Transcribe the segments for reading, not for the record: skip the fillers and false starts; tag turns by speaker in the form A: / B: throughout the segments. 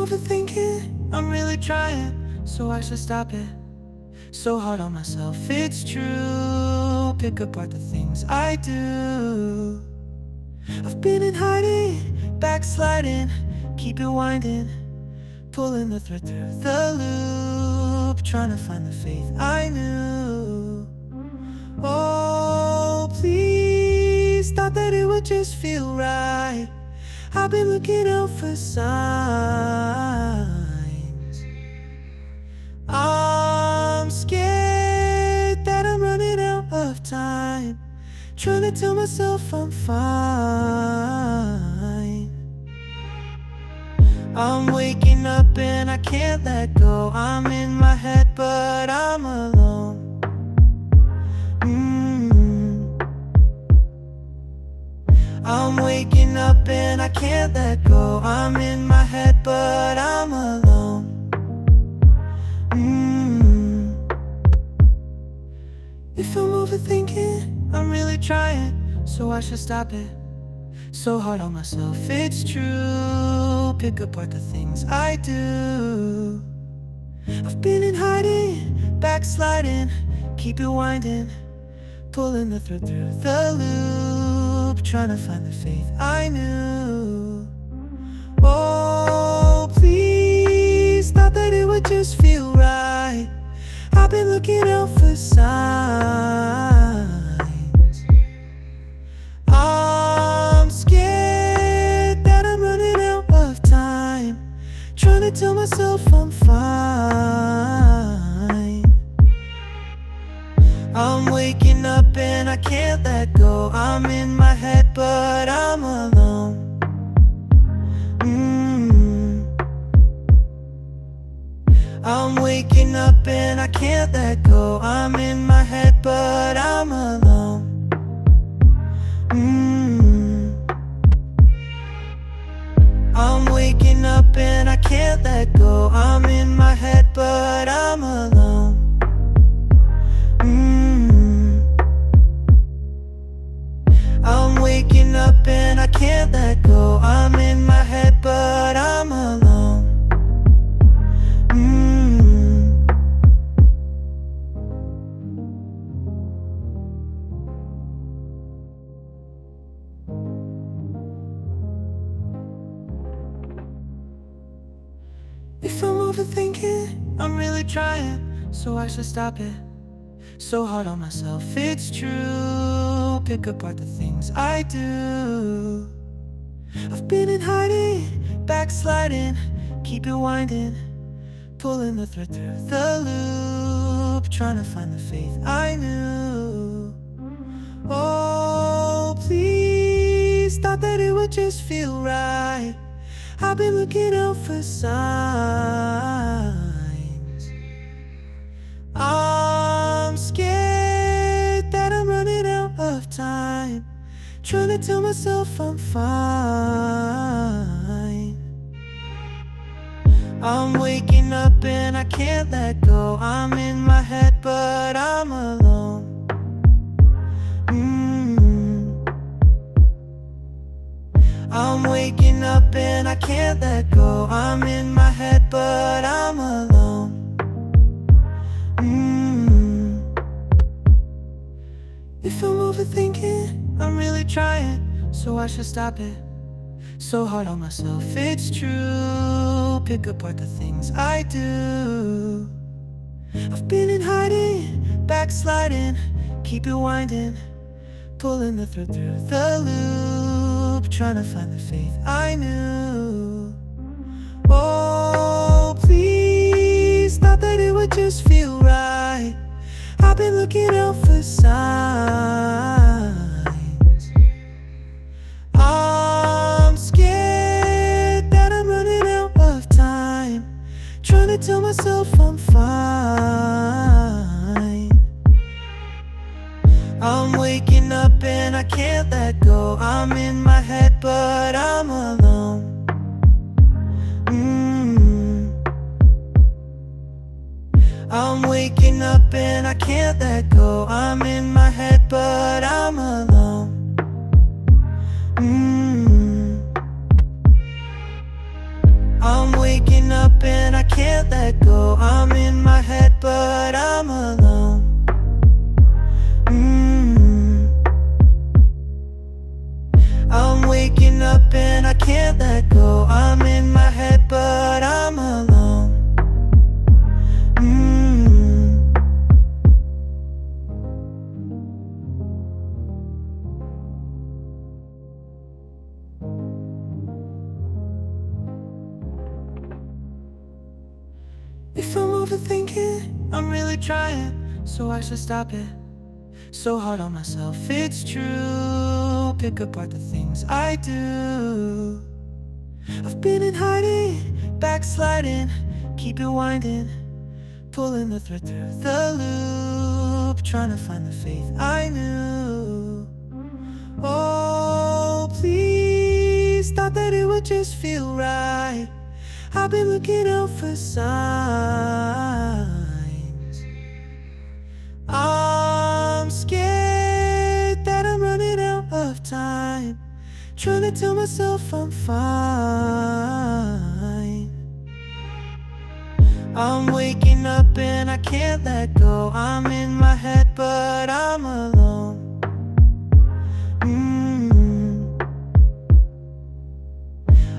A: overthinking, I'm really trying, so I should stop it. So hard on myself, it's true. Pick apart the things I do. I've been in hiding, backsliding, keep it winding, pulling the thread through the loop, trying to find the faith I knew. Oh, please, thought that it would just feel right. I've been looking out for signs. I'm scared that I'm running out of time, trying to tell myself I'm fine. I'm waking up and I can't let go. I'm in my head but I'm alone. I'm waking up and I can't let go. I'm in my head but I'm alone. If I'm overthinking, I'm really trying, so I should stop it. So hard on myself, it's true. Pick apart the things I do. I've been in hiding, backsliding, keep it winding, pulling the thread through the loop, trying to find the faith I knew. Oh, please, thought that it would just feel right. I've been looking out for signs. I'm scared that I'm running out of time, trying to tell myself I'm fine. I'm waking up and I can't let go. I'm in my head but I'm alone. I'm waking up and I can't let go. I'm in my head but I'm alone. I'm waking up and I can't let go. I'm in my head but I'm alone. I'm waking up and I can't let go. I'm in my head but I'm alone. If I'm overthinking, I'm really trying, so I should stop it. So hard on myself, it's true. Pick apart the things I do. I've been in hiding, backsliding, keep it winding, pulling the thread through the loop, trying to find the faith I knew. Oh, please, thought that it would just feel right. I've been looking out for signs. I'm scared that I'm running out of time, trying to tell myself I'm fine. I'm waking up and I can't let go. I'm in my head but I'm alone. I'm waking up and I can't let go. I'm in my head but I'm alone. If I'm overthinking, I'm really trying, so I should stop it. So hard on myself, it's true. Pick apart the things I do. I've been in hiding, backsliding, keep it winding, pulling the thread through the loop, trying to find the faith I knew. Oh, please, thought that it would just feel right. I've been looking out for signs. I'm scared that I'm running out of time, trying to tell myself I'm fine. I'm waking up and I can't let go. I'm in my head but I'm alone. I'm waking up and I can't let go. I'm in my head but I'm alone. I'm waking can't let go. I'm in my head, but I'm alone. I'm waking up and I can't let go. I'm in my head, but I'm alone. If I'm overthinking, I'm really trying, so I should stop it. So hard on myself, it's true. Pick apart the things I do. I've been in hiding, backsliding, keep it winding, pulling the thread through the loop, trying to find the faith I knew. Oh, please, thought that it would just feel right. I've been looking out for signs. I'm scared that I'm running out of time, trying to tell myself I'm fine. I'm waking up and I can't let go. I'm in my head, but I'm alone.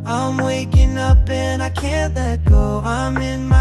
A: I'm waking up and I can't let go. I'm in my